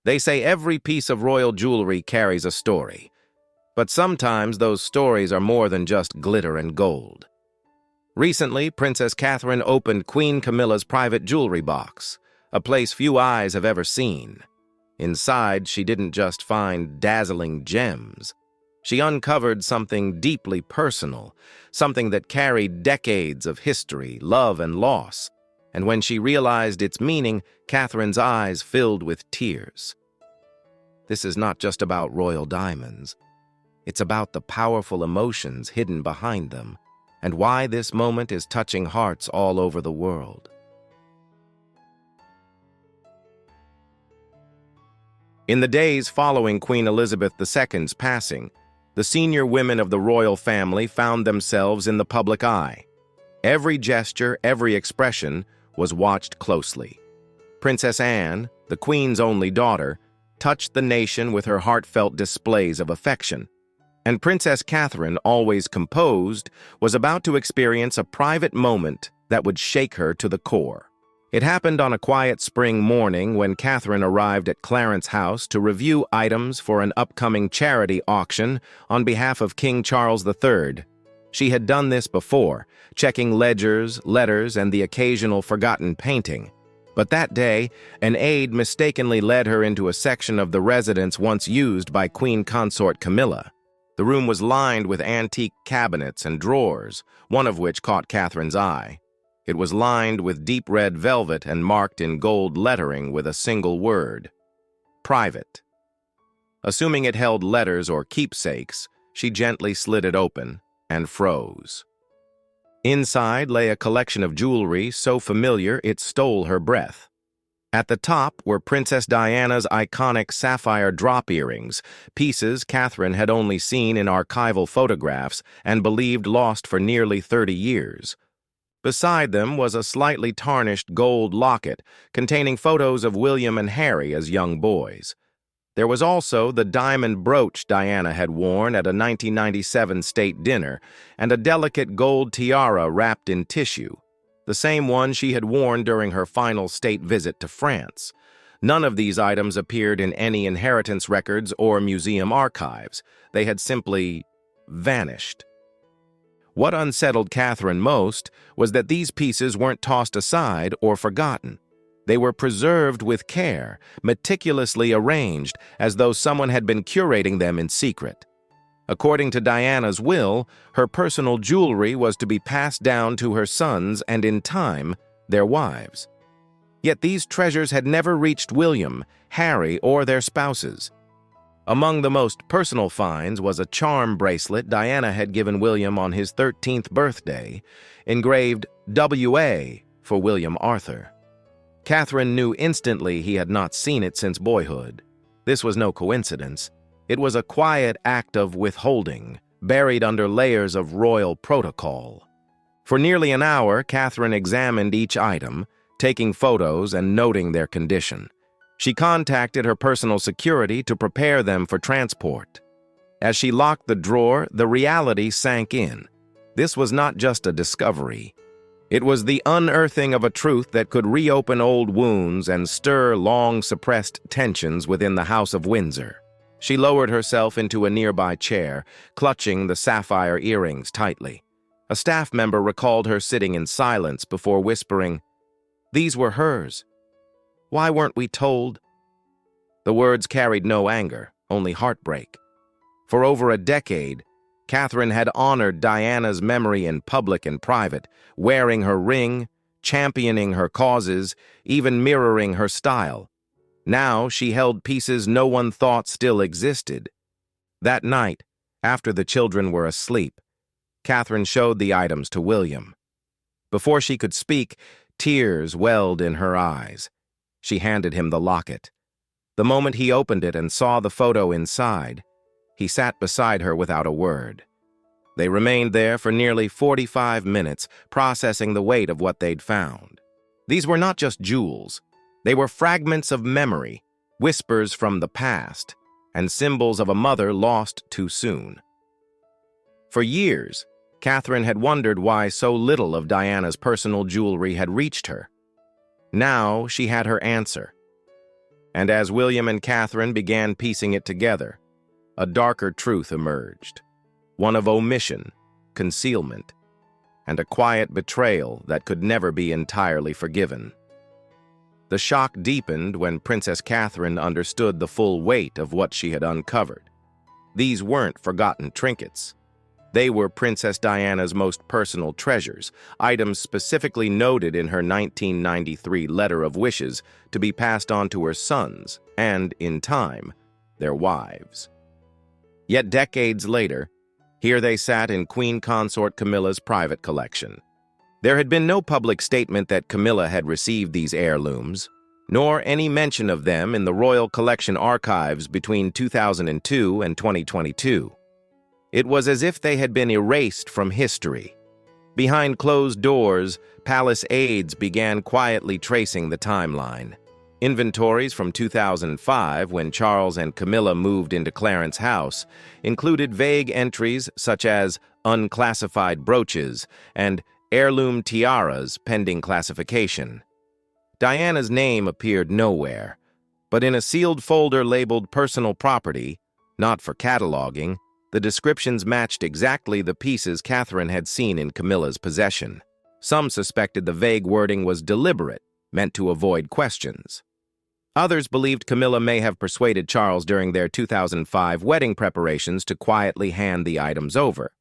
They say every piece of royal jewelry carries a story, but sometimes those stories are more than just glitter and gold. Recently, Princess Catherine opened Queen Camilla's private jewelry box, a place few eyes have ever seen. Inside, she didn't just find dazzling gems. She uncovered something deeply personal, something that carried decades of history, love, and loss. And when she realized its meaning, Catherine's eyes filled with tears. This is not just about royal diamonds. It's about the powerful emotions hidden behind them, and why this moment is touching hearts all over the world. In the days following Queen Elizabeth II's passing, the senior women of the royal family found themselves in the public eye. Every gesture, every expression was watched closely. Princess Anne, the Queen's only daughter, touched the nation with her heartfelt displays of affection. And Princess Catherine, always composed, was about to experience a private moment that would shake her to the core. It happened on a quiet spring morning when Catherine arrived at Clarence's house to review items for an upcoming charity auction on behalf of King Charles III. She had done this before, checking ledgers, letters, and the occasional forgotten painting. But that day, an aide mistakenly led her into a section of the residence once used by Queen Consort Camilla. The room was lined with antique cabinets and drawers, one of which caught Catherine's eye. It was lined with deep red velvet and marked in gold lettering with a single word: private. Assuming it held letters or keepsakes, she gently slid it open and froze. Inside lay a collection of jewelry so familiar it stole her breath. At the top were Princess Diana's iconic sapphire drop earrings, pieces Catherine had only seen in archival photographs and believed lost for nearly 30 years. Beside them was a slightly tarnished gold locket containing photos of William and Harry as young boys. There was also the diamond brooch Diana had worn at a 1997 state dinner and a delicate gold tiara wrapped in tissue, the same one she had worn during her final state visit to France. None of these items appeared in any inheritance records or museum archives. They had simply vanished. What unsettled Catherine most was that these pieces weren't tossed aside or forgotten. They were preserved with care, meticulously arranged, as though someone had been curating them in secret. According to Diana's will, her personal jewelry was to be passed down to her sons and, in time, their wives. Yet these treasures had never reached William, Harry, or their spouses. Among the most personal finds was a charm bracelet Diana had given William on his 13th birthday, engraved W.A. for William Arthur. Catherine knew instantly he had not seen it since boyhood. This was no coincidence. It was a quiet act of withholding, buried under layers of royal protocol. For nearly an hour, Catherine examined each item, taking photos and noting their condition. She contacted her personal security to prepare them for transport. As she locked the drawer, the reality sank in. This was not just a discovery. It was the unearthing of a truth that could reopen old wounds and stir long-suppressed tensions within the House of Windsor. She lowered herself into a nearby chair, clutching the sapphire earrings tightly. A staff member recalled her sitting in silence before whispering, "These were hers. Why weren't we told?" The words carried no anger, only heartbreak. For over a decade, Catherine had honored Diana's memory in public and private, wearing her ring, championing her causes, even mirroring her style. Now she held pieces no one thought still existed. That night, after the children were asleep, Catherine showed the items to William. Before she could speak, tears welled in her eyes. She handed him the locket. The moment he opened it and saw the photo inside, he sat beside her without a word. They remained there for nearly 45 minutes, processing the weight of what they'd found. These were not just jewels. They were fragments of memory, whispers from the past, and symbols of a mother lost too soon. For years, Catherine had wondered why so little of Diana's personal jewelry had reached her. Now she had her answer. And as William and Catherine began piecing it together, a darker truth emerged, one of omission, concealment, and a quiet betrayal that could never be entirely forgiven. The shock deepened when Princess Catherine understood the full weight of what she had uncovered. These weren't forgotten trinkets. They were Princess Diana's most personal treasures, items specifically noted in her 1993 Letter of Wishes to be passed on to her sons and, in time, their wives. Yet decades later, here they sat in Queen Consort Camilla's private collection. There had been no public statement that Camilla had received these heirlooms, nor any mention of them in the Royal Collection archives between 2002 and 2022. It was as if they had been erased from history. Behind closed doors, palace aides began quietly tracing the timeline. Inventories from 2005, when Charles and Camilla moved into Clarence's house, included vague entries such as unclassified brooches and heirloom tiaras pending classification. Diana's name appeared nowhere, but in a sealed folder labeled personal property, not for cataloging, the descriptions matched exactly the pieces Catherine had seen in Camilla's possession. Some suspected the vague wording was deliberate, meant to avoid questions. Others believed Camilla may have persuaded Charles during their 2005 wedding preparations to quietly hand the items over.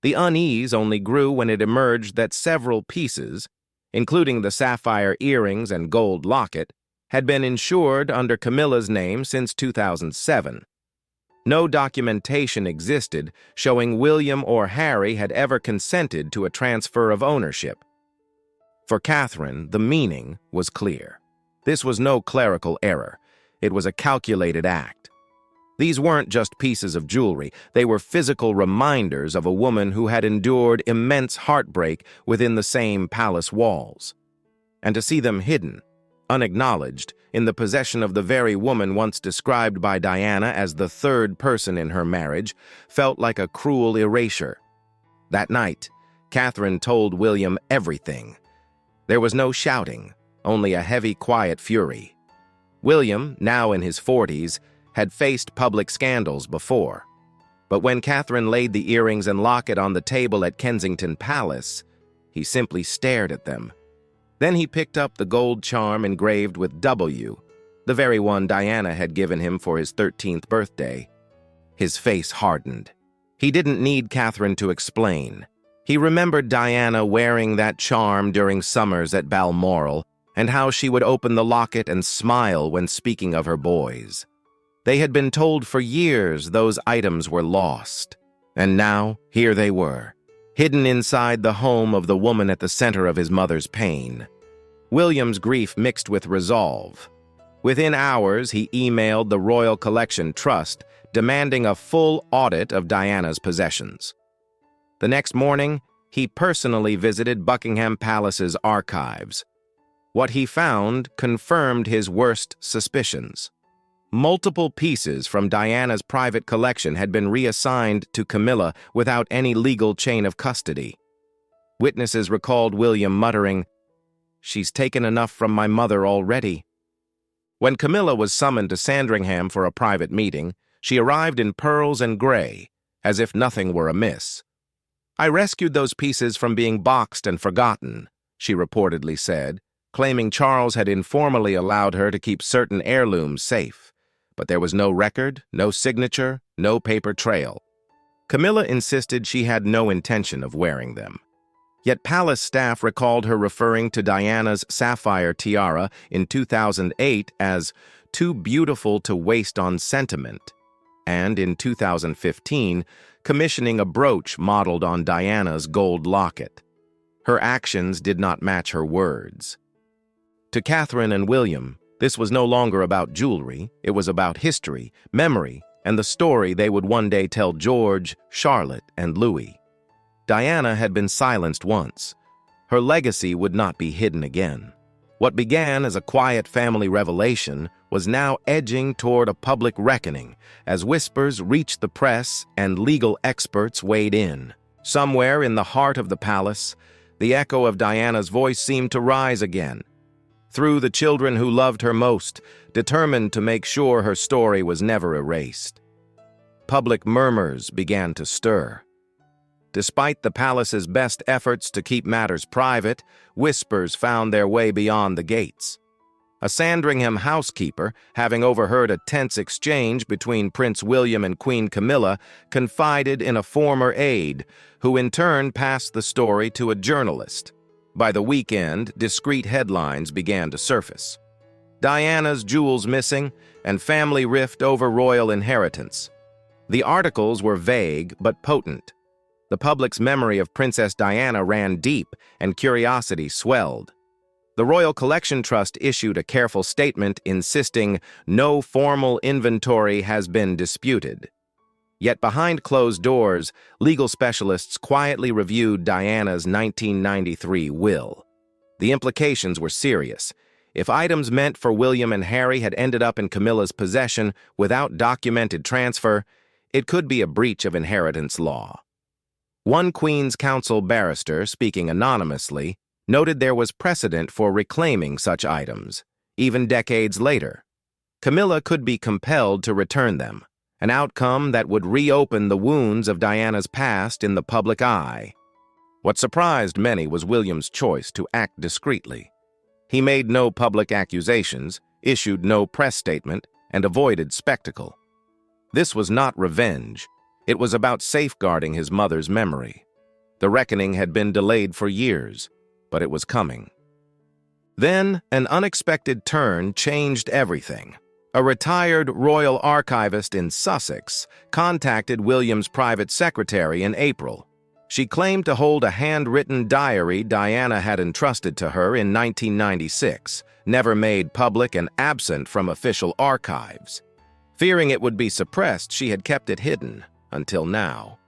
The unease only grew when it emerged that several pieces, including the sapphire earrings and gold locket, had been insured under Camilla's name since 2007. No documentation existed showing William or Harry had ever consented to a transfer of ownership. For Catherine, the meaning was clear. This was no clerical error. It was a calculated act. These weren't just pieces of jewelry. They were physical reminders of a woman who had endured immense heartbreak within the same palace walls. And to see them hidden, unacknowledged, in the possession of the very woman once described by Diana as the third person in her marriage, felt like a cruel erasure. That night, Catherine told William everything. There was no shouting, only a heavy, quiet fury. William, now in his 40s, had faced public scandals before. But when Catherine laid the earrings and locket on the table at Kensington Palace, he simply stared at them. Then he picked up the gold charm engraved with W, the very one Diana had given him for his 13th birthday. His face hardened. He didn't need Catherine to explain. He remembered Diana wearing that charm during summers at Balmoral, and how she would open the locket and smile when speaking of her boys. They had been told for years those items were lost, and now here they were, hidden inside the home of the woman at the center of his mother's pain. William's grief mixed with resolve. Within hours, he emailed the Royal Collection Trust, demanding a full audit of Diana's possessions. The next morning, he personally visited Buckingham Palace's archives. What he found confirmed his worst suspicions. Multiple pieces from Diana's private collection had been reassigned to Camilla without any legal chain of custody. Witnesses recalled William muttering, "She's taken enough from my mother already." When Camilla was summoned to Sandringham for a private meeting, she arrived in pearls and gray, as if nothing were amiss. "I rescued those pieces from being boxed and forgotten," she reportedly said, claiming Charles had informally allowed her to keep certain heirlooms safe. But there was no record, no signature, no paper trail. Camilla insisted she had no intention of wearing them. Yet palace staff recalled her referring to Diana's sapphire tiara in 2008 as too beautiful to waste on sentiment, and in 2015, commissioning a brooch modeled on Diana's gold locket. Her actions did not match her words. To Catherine and William, this was no longer about jewelry, it was about history, memory, and the story they would one day tell George, Charlotte, and Louis. Diana had been silenced once. Her legacy would not be hidden again. What began as a quiet family revelation was now edging toward a public reckoning as whispers reached the press and legal experts weighed in. Somewhere in the heart of the palace, the echo of Diana's voice seemed to rise again. through the children who loved her most, determined to make sure her story was never erased. Public murmurs began to stir. Despite the palace's best efforts to keep matters private, whispers found their way beyond the gates. A Sandringham housekeeper, having overheard a tense exchange between Prince William and Queen Camilla, confided in a former aide, who in turn passed the story to a journalist. By the weekend, discreet headlines began to surface. Diana's jewels missing, and family rift over royal inheritance. The articles were vague but potent. The public's memory of Princess Diana ran deep, and curiosity swelled. The Royal Collection Trust issued a careful statement insisting no formal inventory has been disputed. Yet behind closed doors, legal specialists quietly reviewed Diana's 1993 will. The implications were serious. If items meant for William and Harry had ended up in Camilla's possession without documented transfer, it could be a breach of inheritance law. One Queen's Counsel barrister, speaking anonymously, noted there was precedent for reclaiming such items, even decades later. Camilla could be compelled to return them, an outcome that would reopen the wounds of Diana's past in the public eye. What surprised many was William's choice to act discreetly. He made no public accusations, issued no press statement, and avoided spectacle. This was not revenge. It was about safeguarding his mother's memory. The reckoning had been delayed for years, but it was coming. Then, an unexpected turn changed everything. A retired royal archivist in Sussex contacted William's private secretary in April. She claimed to hold a handwritten diary Diana had entrusted to her in 1996, never made public and absent from official archives. Fearing it would be suppressed, she had kept it hidden, until now.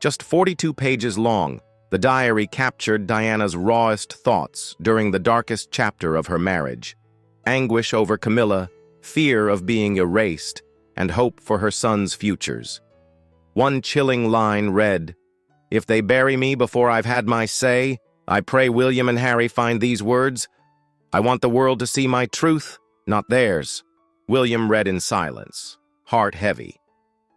Just 42 pages long, the diary captured Diana's rawest thoughts during the darkest chapter of her marriage: anguish over Camilla, fear of being erased, and hope for her son's futures. One chilling line read, "If they bury me before I've had my say, I pray William and Harry find these words. I want the world to see my truth, not theirs." William read in silence, heart heavy.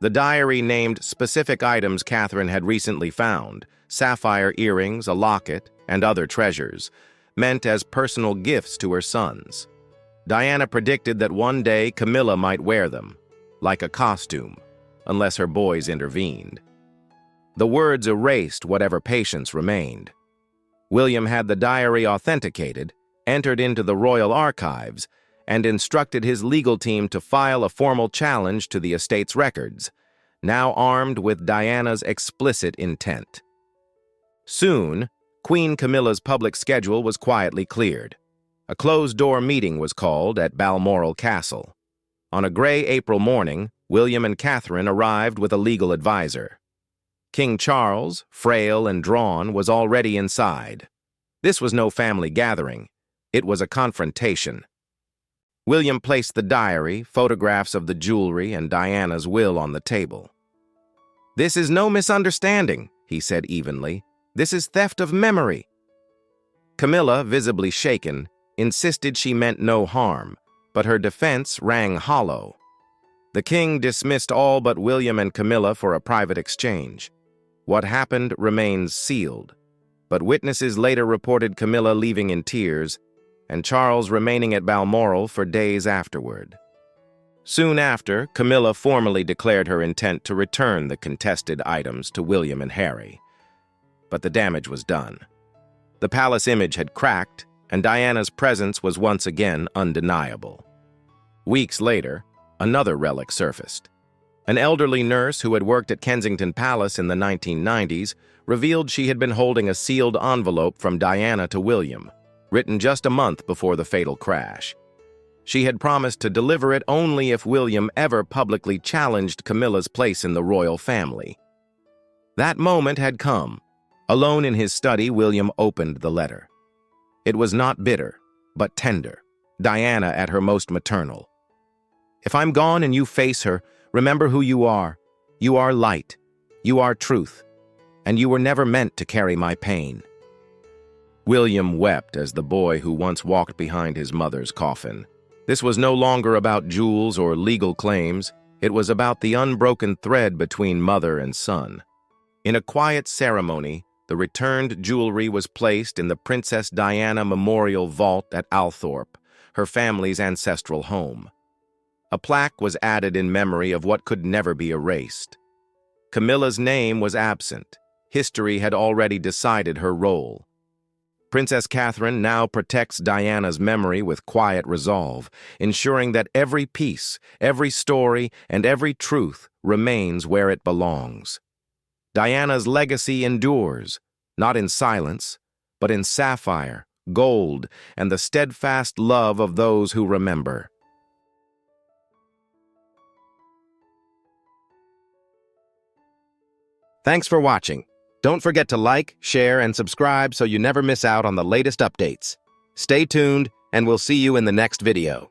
The diary named specific items Catherine had recently found: sapphire earrings, a locket, and other treasures, meant as personal gifts to her sons. Diana predicted that one day Camilla might wear them, like a costume, unless her boys intervened. The words erased whatever patience remained. William had the diary authenticated, entered into the royal archives, and instructed his legal team to file a formal challenge to the estate's records, now armed with Diana's explicit intent. Soon, Queen Camilla's public schedule was quietly cleared. A closed-door meeting was called at Balmoral Castle. On a gray April morning, William and Catherine arrived with a legal advisor. King Charles, frail and drawn, was already inside. This was no family gathering. It was a confrontation. William placed the diary, photographs of the jewelry, and Diana's will on the table. "This is no misunderstanding," he said evenly. "This is theft of memory." Camilla, visibly shaken, insisted she meant no harm, but her defense rang hollow. The king dismissed all but William and Camilla for a private exchange. What happened remains sealed, but witnesses later reported Camilla leaving in tears and Charles remaining at Balmoral for days afterward. Soon after, Camilla formally declared her intent to return the contested items to William and Harry. But the damage was done. The palace image had cracked, and Diana's presence was once again undeniable. Weeks later, another relic surfaced. An elderly nurse who had worked at Kensington Palace in the 1990s revealed she had been holding a sealed envelope from Diana to William, written just a month before the fatal crash. She had promised to deliver it only if William ever publicly challenged Camilla's place in the royal family. That moment had come. Alone in his study, William opened the letter. It was not bitter, but tender. Diana at her most maternal. "If I'm gone and you face her, remember who you are. You are light. You are truth. And you were never meant to carry my pain." William wept as the boy who once walked behind his mother's coffin. This was no longer about jewels or legal claims. It was about the unbroken thread between mother and son. In a quiet ceremony, the returned jewelry was placed in the Princess Diana Memorial Vault at Althorpe, her family's ancestral home. A plaque was added in memory of what could never be erased. Camilla's name was absent. History had already decided her role. Princess Catherine now protects Diana's memory with quiet resolve, ensuring that every piece, every story, and every truth remains where it belongs. Diana's legacy endures, not in silence, but in sapphire, gold, and the steadfast love of those who remember. Thanks for watching. Don't forget to like, share, and subscribe so you never miss out on the latest updates. Stay tuned, and we'll see you in the next video.